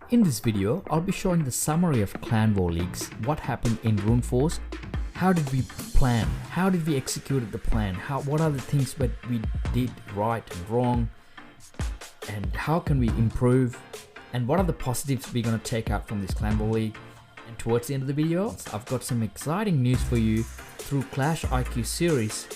In this video, I'll be showing the summary of Clan War Leagues, what happened in Runeforce, how did we plan, how did we execute the plan, what are the things that we did right and wrong, and how can we improve, and what are the positives we're going to take out from this Clan War League. And towards the end of the video, I've got some exciting news for you through Clash IQ series,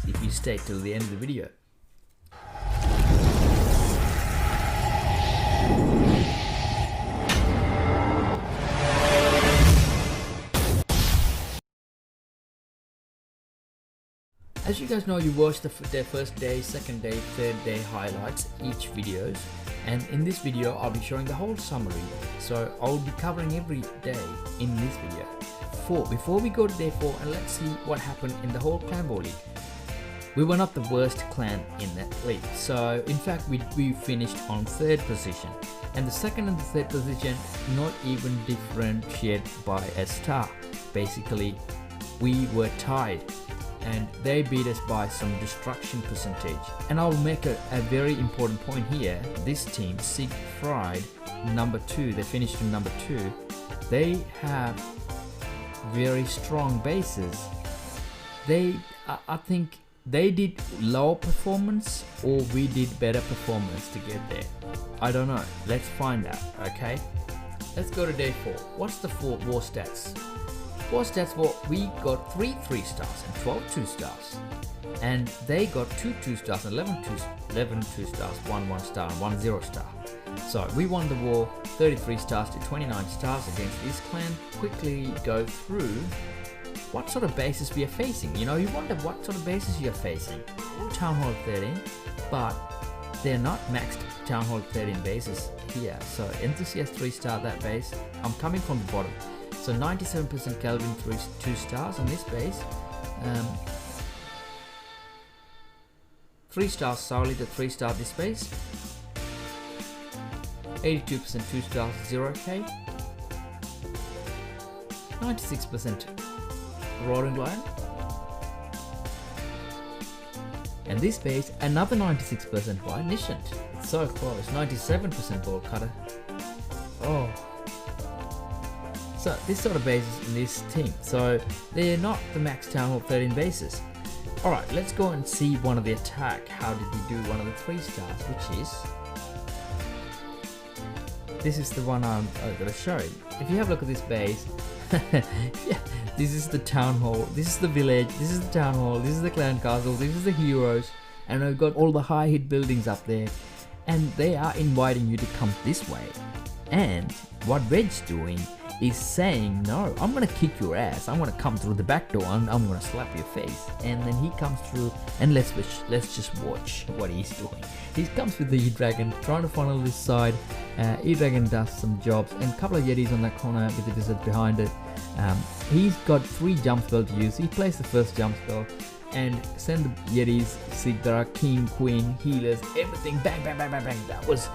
if you stay till the end of the video. As you guys know, you watch their first day, second day, third day highlights each videos, and in this video I'll be showing the whole summary, so I'll be covering every day in this video. Before we go to day 4, and let's see what happened in the whole Clan War League. We were not the worst clan in that league, so in fact we finished on 3rd position, and the 2nd and the 3rd position not even differentiated by a star. Basically we were tied, and they beat us by some destruction percentage. And I'll make a very important point here. This team, Siegfried, number 2, they finished in number 2. They have very strong bases. I think they did low performance, or we did better performance to get there. I don't know. Let's find out, okay? Let's go to day 4. What's the war stats? War stats were, we got 3 3-stars and 12 2-stars, and they got 2 2-stars and 11 2-stars, 1 1-star and 1 0-star. So we won the war 33 stars to 29 stars against this clan. Quickly go through what sort of bases we are facing. You know, you wonder what sort of bases you are facing. Town Hall 13, but they're not maxed Town Hall 13 bases here. So Enthusiast 3-star that base. I'm coming from the bottom. So 97% Kelvin 2 stars on this base, 3 stars solely the 3-star this base, 82% 2 stars 0k, 96% Roaring Lion, and this base another 96% by Nishant. It's so close. 97% Ball Cutter. Oh. So this sort of bases in this team, so they're not the max Town Hall 13 bases. Alright, let's go and see one of the attack. How did we do one of the 3-stars, which is, this is the one I'm going to show you. If you have a look at this base, yeah, this is the Town Hall, this is the village, this is the Town Hall, this is the Clan Castle, this is the heroes, and I've got all the high hit buildings up there, and they are inviting you to come this way. And what Reg's doing is saying, no, I'm gonna kick your ass, I'm gonna come through the back door and I'm gonna slap your face. And then he comes through, and let's just watch what he's doing. He comes with the E-Dragon, trying to funnel this side. E-Dragon does some jobs, and a couple of Yetis on that corner with the wizard behind it. He's got 3 jump spells to use. He plays the first jump spell and send the Yetis, Sigdara, King, Queen, healers, everything, bang, bang, bang, bang, bang. That was,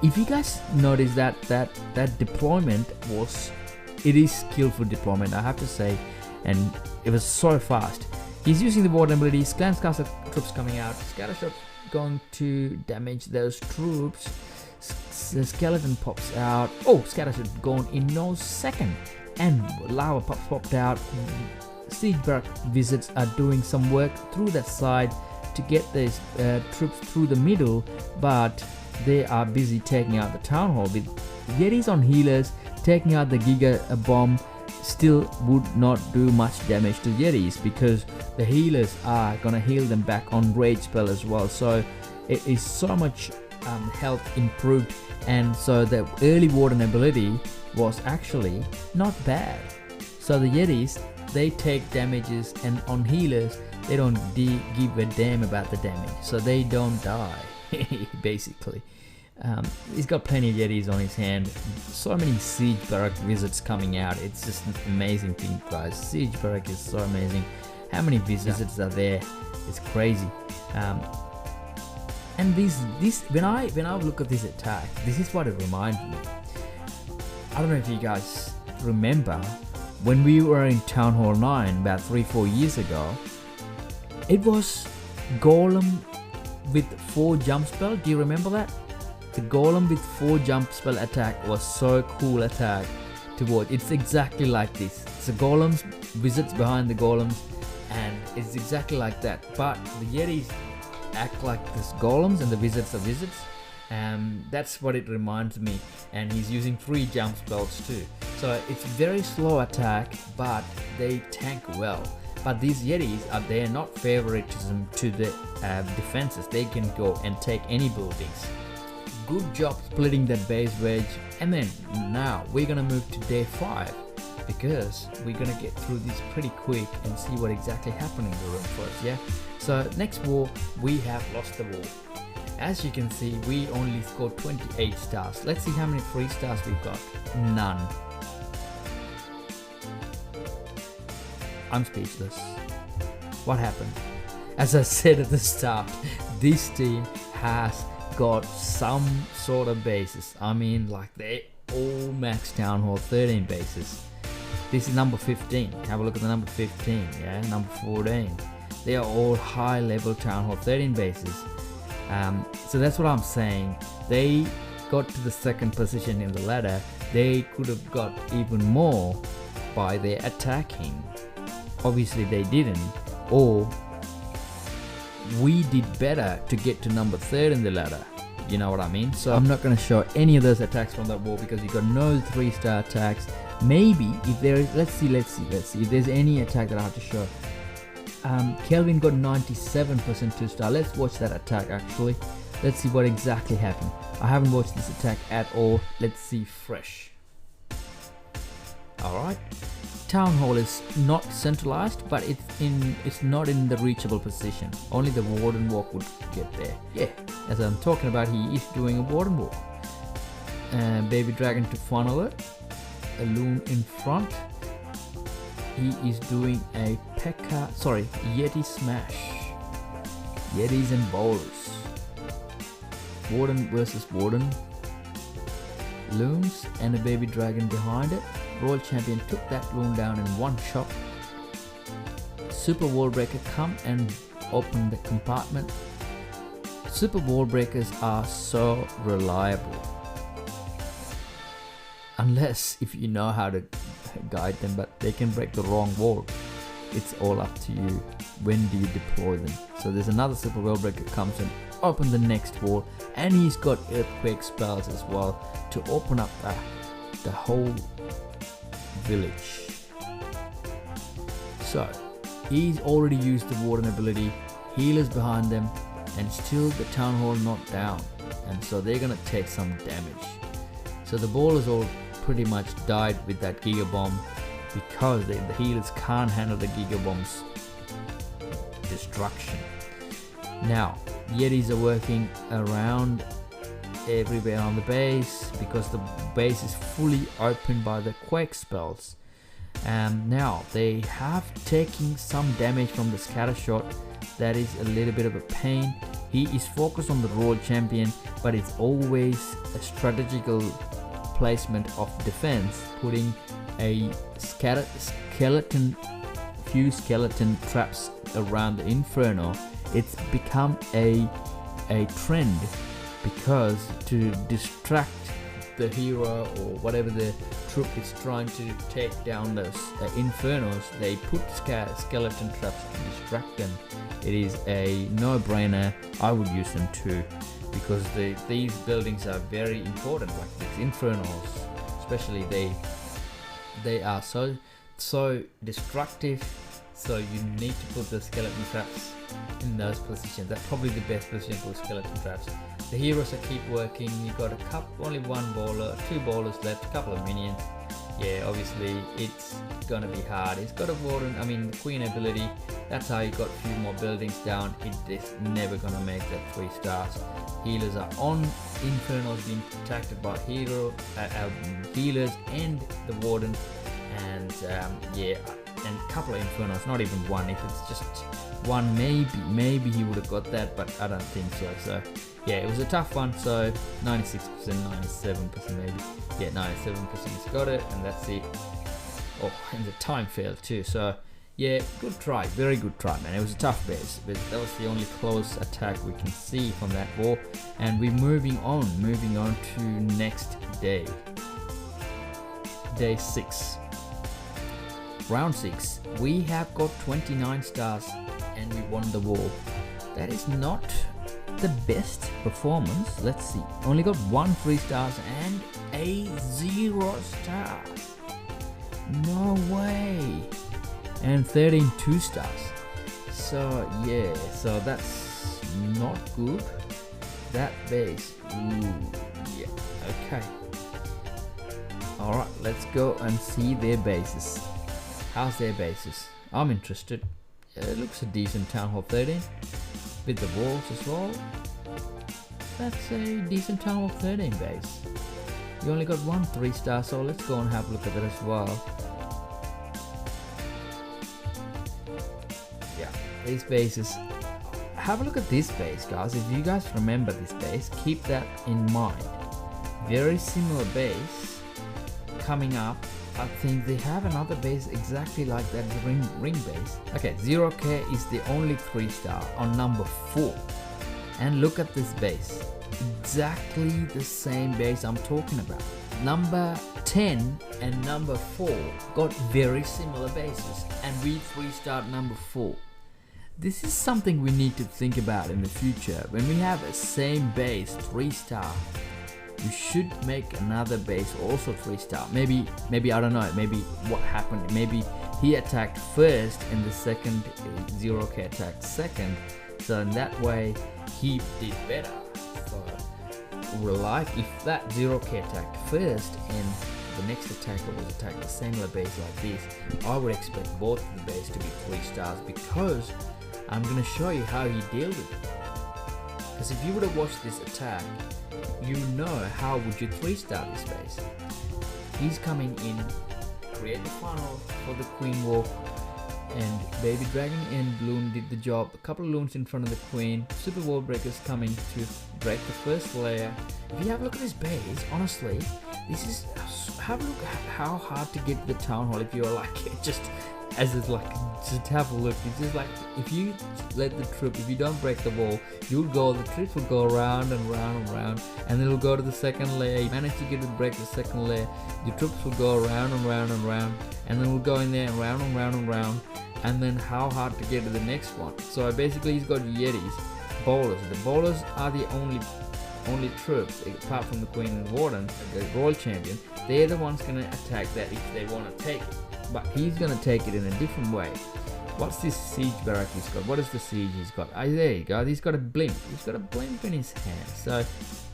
if you guys notice that deployment was, it is skillful deployment, I have to say, and it was so fast. He's using the warden abilities, Clan's Castle troops coming out, Scattershot going to damage those troops, the skeleton pops out, oh, Scattershot gone in no second, and lava popped out. Siege Barrack Wizards are doing some work through that side to get these troops through the middle, but they are busy taking out the Town Hall with Yetis on healers. Taking out the Giga Bomb still would not do much damage to Yetis, because the healers are gonna heal them back on Rage spell as well. So it is so much health improved, and so the early Warden ability was actually not bad. So the Yetis, they take damages, and on healers they don't give a damn about the damage, so they don't die basically. He's got plenty of Yetis on his hand. So many Siege Barrack Wizards coming out. It's just an amazing thing, guys. Siege Barrack is so amazing. How many wizards are there? It's crazy. And this when I look at this attack, this is what it reminds me. I don't know if you guys remember when we were in Town Hall 9 about 3-4 years ago. It was Golem with 4 jump spell. Do you remember that? The golem with 4 jump spell attack was so cool attack to watch. It's exactly like this. It's the golems, wizards behind the golems, and it's exactly like that. But the Yetis act like this golems and the wizards are wizards. That's what it reminds me. And he's using 3 jump spells too. So it's very slow attack, but they tank well. But these Yetis they're not favoritism to the defenses. They can go and take any buildings. Good job splitting that base wedge. And then now we're gonna move to day 5 because we're gonna get through this pretty quick and see what exactly happened in the room first. Yeah. So next war, we have lost the war. As you can see, we only scored 28 stars. Let's see how many 3 stars we've got. None. I'm speechless. What happened? As I said at the start, this team has got some sort of bases. I mean, like they all max Town Hall 13 bases. This is number 15. Have a look at the number 15. Yeah, number 14. They are all high level Town Hall 13 bases. So that's what I'm saying. They got to the 2nd position in the ladder. They could have got even more by their attacking. Obviously they didn't, or we did better to get to number 3rd in the ladder. You know what I mean? So I'm not going to show any of those attacks from that wall because you got no 3-star attacks. Maybe if there is, let's see if there's any attack that I have to show. Kelvin got 97% 2-star. Let's watch that attack actually. Let's see what exactly happened. I haven't watched this attack at all. Let's see fresh. Alright. Town Hall is not centralized, but it's not in the reachable position. Only the Warden Walk would get there. Yeah, as I'm talking about, he is doing a Warden Walk. Baby Dragon to funnel it. A loon in front. He is doing a Yeti Smash. Yetis and bowlers. Warden versus Warden. Loons and a Baby Dragon behind it. Royal Champion took that loon down in one shot. Super Wall Breaker come and open the compartment. Super Wall Breakers are so reliable. Unless if you know how to guide them, but they can break the wrong wall. It's all up to you. When do you deploy them? So there's another Super Wall Breaker comes and open the next wall, and he's got Earthquake spells as well to open up the whole village. So he's already used the Warden ability, healers behind them, and still the Town Hall not down, and so they're gonna take some damage. So the ballers all pretty much died with that Giga Bomb because the healers can't handle the Giga Bomb's destruction. Now Yetis are working around everywhere on the base because the base is fully opened by the Quake spells. And now they have taken some damage from the scatter shot. That is a little bit of a pain. He is focused on the Royal Champion, but it's always a strategical placement of defense, putting a few skeleton traps around the Inferno. It's become a trend because to distract the hero or whatever the troop is trying to take down those Infernos, they put skeleton traps to distract them. It is a no-brainer. I would use them too because these buildings are very important, like these Infernos especially. They are so destructive, so you need to put the skeleton traps in those positions. That's probably the best position for skeleton traps. The heroes keep working. You got only one bowler, 2 bowlers left, a couple of minions. Yeah, obviously it's gonna be hard. It's got a Warden, the Queen ability. That's how you got a few more buildings down. It is never gonna make that 3 stars. Healers are on. Inferno's being protected by healers and the Warden, and and a couple of Infernos, not even one. If it's just one, maybe he would have got that, but I don't think so. So yeah, it was a tough one. So 96%, 97% maybe. Yeah, 97% he's got it, and that's it. Oh, and the time failed too. So Yeah, good try, very good try, man. It was a tough base, but that was the only close attack we can see from that wall. And we're moving on to next day. Day 6. Round 6. We have got 29 stars and we won the wall. That is not the best performance. Let's see. Only got 1 3 stars and a 0 star. No way. And 13 2 stars. So yeah, so that's not good. That base, ooh, yeah, okay. Alright, let's go and see their bases. How's their bases? I'm interested. It looks a decent Town Hall 13 with the walls as well. That's a decent Town Hall 13 base. You only got 1 3 star, so let's go and have a look at that as well. These bases, have a look at this base, guys. If you guys remember this base, keep that in mind. Very similar base coming up. I think they have another base exactly like that, the ring base. Okay, 0K is the only 3 star on number 4. And look at this base, exactly the same base I'm talking about. Number 10 and number 4 got very similar bases, and we 3-starred number 4. This is something we need to think about in the future. When we have a same base 3-star, we should make another base also 3-star. Maybe I don't know, maybe what happened, maybe he attacked first and the second 0K attacked second, so in that way he did better. So like if that 0K attacked first and the next attacker was attacked a similar base like this, I would expect both of the base to be 3 stars, because I'm going to show you how he dealt with it. Because if you would have watched this attack, you know how would you 3-star this base. He's coming in, create the funnel for the queen walk, and Baby Dragon and Loon did the job. A couple of loons in front of the queen, super wall breakers coming to break the first layer. If you have a look at this base, honestly, this is, have a look at how hard to get the Town Hall if you're like just have a look. It's just like if you let the troop, if you don't break the wall, the troops will go around and round and round, and then it'll go to the second layer. You manage to get to break the second layer, your troops will go around and round and round, and then we'll go in there and round and round and round, and then how hard to get to the next one. So basically he's got Yetis, bowlers. The bowlers are the only troops apart from the Queen and Warden, the Royal Champion. They're the ones gonna attack that if they want to take it. But he's gonna take it in a different way. What's this siege barrack he's got? What is the siege he's got? Oh, there you go. He's got a blimp. He's got a blimp in his hand. So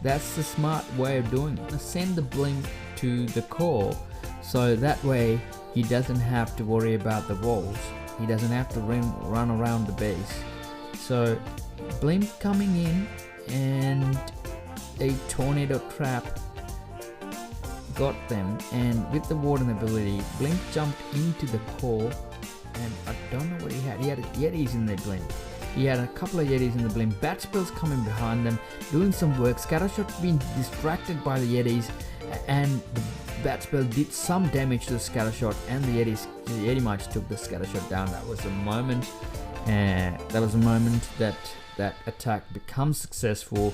that's the smart way of doing it. Send the blimp to the core, so that way he doesn't have to worry about the walls. He doesn't have to run around the base. So blimp coming in and a tornado trap got them, and with the Warden ability, Blink jumped into the core, and I don't know what he had. He had Yetis in the Blink. He had a couple of Yetis in the Blink. Bat spells coming behind them, doing some work. Scattershot being distracted by the Yetis, and the Bat spell did some damage to the Scattershot, and the Yeti Mites took the Scattershot down. That was a moment. That attack becomes successful.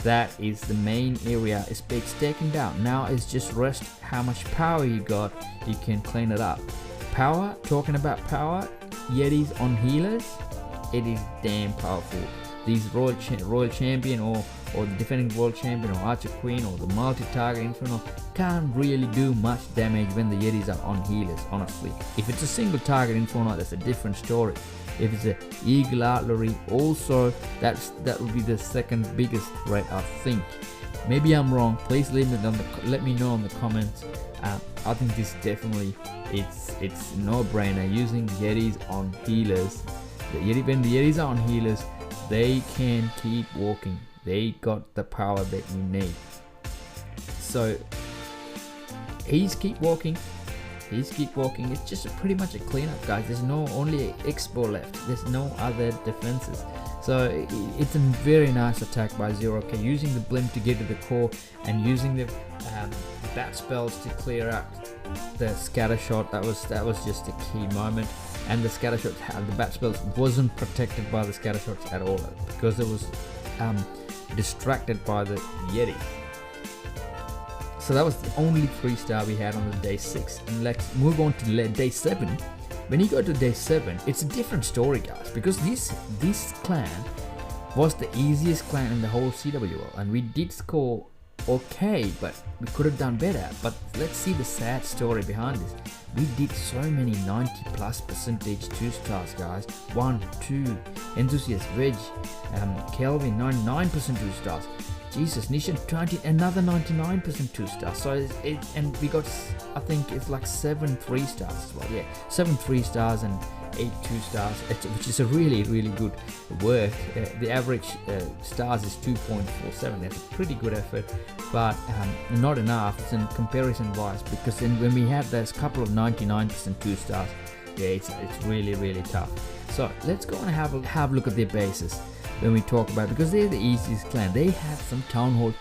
That is the main area. It's taken down. Now it's just rest how much power you got. You can clean it up. Power, talking about power, Yetis on healers, it is damn powerful. These Royal Champion or the defending World Champion or Archer Queen or the multi-target Inferno can't really do much damage when the Yetis are on healers, honestly. If it's a single target Inferno, that's a different story. If it's a Eagle Artillery, also that would be the second biggest threat, I think. Maybe I'm wrong. Please let me know in the comments. I think this definitely it's no-brainer using Yetis on healers. When the Yetis are on healers, they can keep walking. They got the power that you need. So he's keep walking. It's just pretty much a cleanup, guys. There's only Expo left. There's no other defenses. So it's a very nice attack by 0K, using the blimp to get to the core and using the bat spells to clear out the scatter shot. That was just a key moment. And the scatter shots, the bat spells wasn't protected by the scatter shots at all because it was distracted by the Yeti. So that was the only 3-star we had on the day 6. And let's move on to day 7. When you go to day 7, it's a different story, guys, because this clan was the easiest clan in the whole CWL, and we did score okay, but we could have done better. But let's see the sad story behind this. We did so many 90+% 2-stars, guys. 1, 2, Enthusiast, Veg, Kelvin 99% 2-stars. Jesus, Nishan 20, another 99% 2-stars. So and we got, I think it's like 7 3-stars as well. Yeah, 7 3-stars and 8 2-stars, which is a really good work. The average stars is 2.47. That's a pretty good effort, but not enough in comparison wise, because when we have those couple of 99% 2-stars, yeah, it's really tough. So let's go and have a look at their bases when we talk about, because they're the easiest clan. They have some Town Hall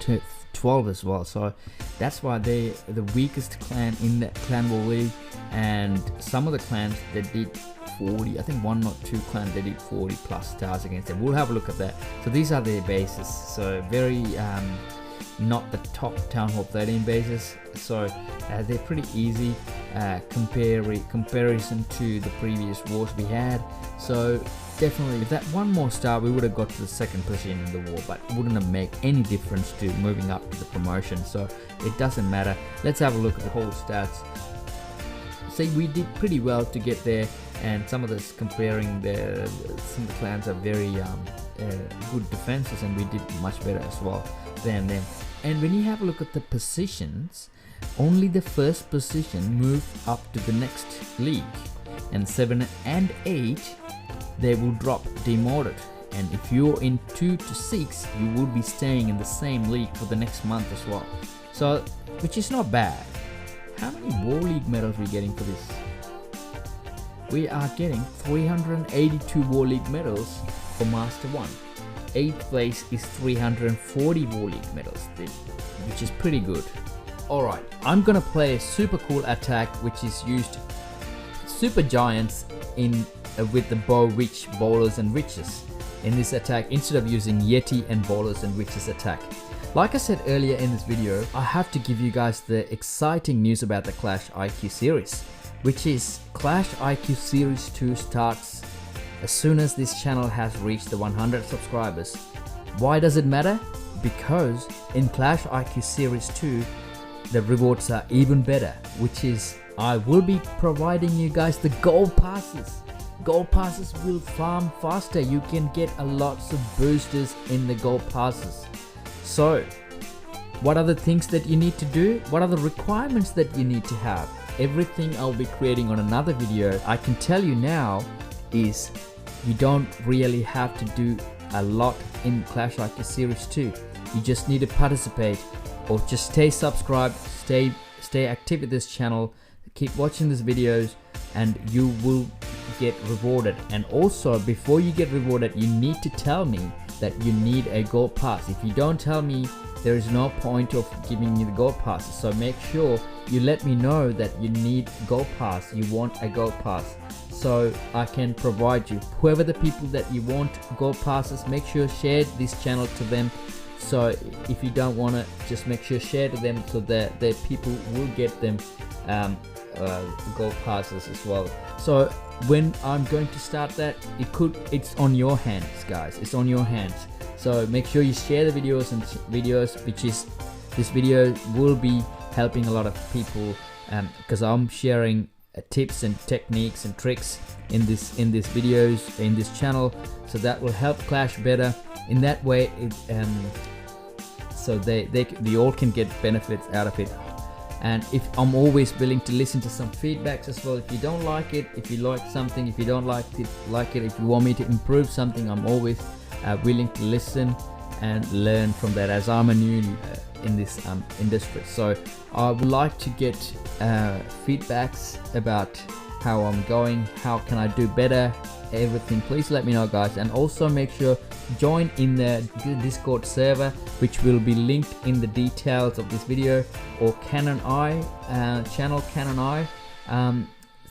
12 as well, so that's why they're the weakest clan in the Clan War League. And some of the clans that did 40, I think 1 or 2 clans they did 40+ stars against them. We'll have a look at that. So these are their bases, so very not the top Town Hall 13 bases, so they're pretty easy comparison to the previous wars we had. So definitely with that 1 more star we would have got to the 2nd position in the war, but it wouldn't have made any difference to moving up to the promotion, so it doesn't matter. Let's have a look at the whole stats. See, we did pretty well to get there, and some of this comparing some of the clans are very good defenses, and we did much better as well than them. And when you have a look at the positions, only the 1st position moved up to the next league, and 7 and 8 they will drop demoted. And if you're in 2 to 6, you will be staying in the same league for the next month as well. So, which is not bad. How many War League medals are we getting for this? We are getting 382 War League medals for Master 1. 8th place is 340 War League medals, which is pretty good. Alright, I'm gonna play a super cool attack which is used super giants with the bow, witch, bowlers and witches in this attack, instead of using Yeti and bowlers and witches attack. Like I said earlier in this video, I have to give you guys the exciting news about the Clash IQ series, which is Clash IQ Series 2 starts as soon as this channel has reached the 100 subscribers. Why does it matter? Because in Clash IQ Series 2, the rewards are even better, which is I will be providing you guys the gold passes. Gold passes will farm faster. You can get a lots of boosters in the gold passes. So, what are the things that you need to do? What are the requirements that you need to have? Everything I'll be creating on another video. I can tell you now is you don't really have to do a lot in Clash IQ Series 2. You just need to participate, or just stay subscribed, stay active with this channel, keep watching these videos, and you will get rewarded. And also, before you get rewarded, you need to tell me that you need a gold pass. If you don't tell me, there is no point of giving you the gold passes. So make sure you let me know that you need gold pass, you want a gold pass, so I can provide you. Whoever the people that you want gold passes, make sure share this channel to them. So if you don't want to, just make sure share to them so that the people will get them gold passes as well. So when I'm going to start that, it's on your hands, guys. It's on your hands. So make sure you share the videos, which is this video will be helping a lot of people, because I'm sharing tips and techniques and tricks in these videos in this channel, so that will help Clash better. In that way, so they all can get benefits out of it. And if I'm always willing to listen to some feedbacks as well. If you don't like it, if you like something, if you don't like it, if you want me to improve something, I'm always willing to listen and learn from that, as I'm a new in this industry. So I would like to get feedbacks about how I'm going, how can I do better, everything, please let me know, guys. And also make sure join in the Discord server, which will be linked in the details of this video, or Canon Eye channel, Canon Eye.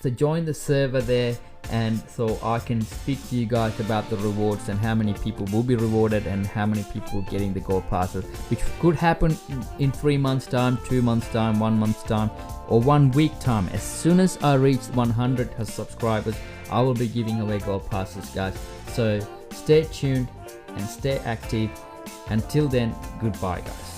So join the server there, and so I can speak to you guys about the rewards and how many people will be rewarded and how many people getting the gold passes, which could happen in 3 months time, 2 months time, 1 month's time, or 1 week time. As soon as I reach 100 subscribers, I will be giving away gold passes, guys. So stay tuned and stay active. Until then, goodbye, guys.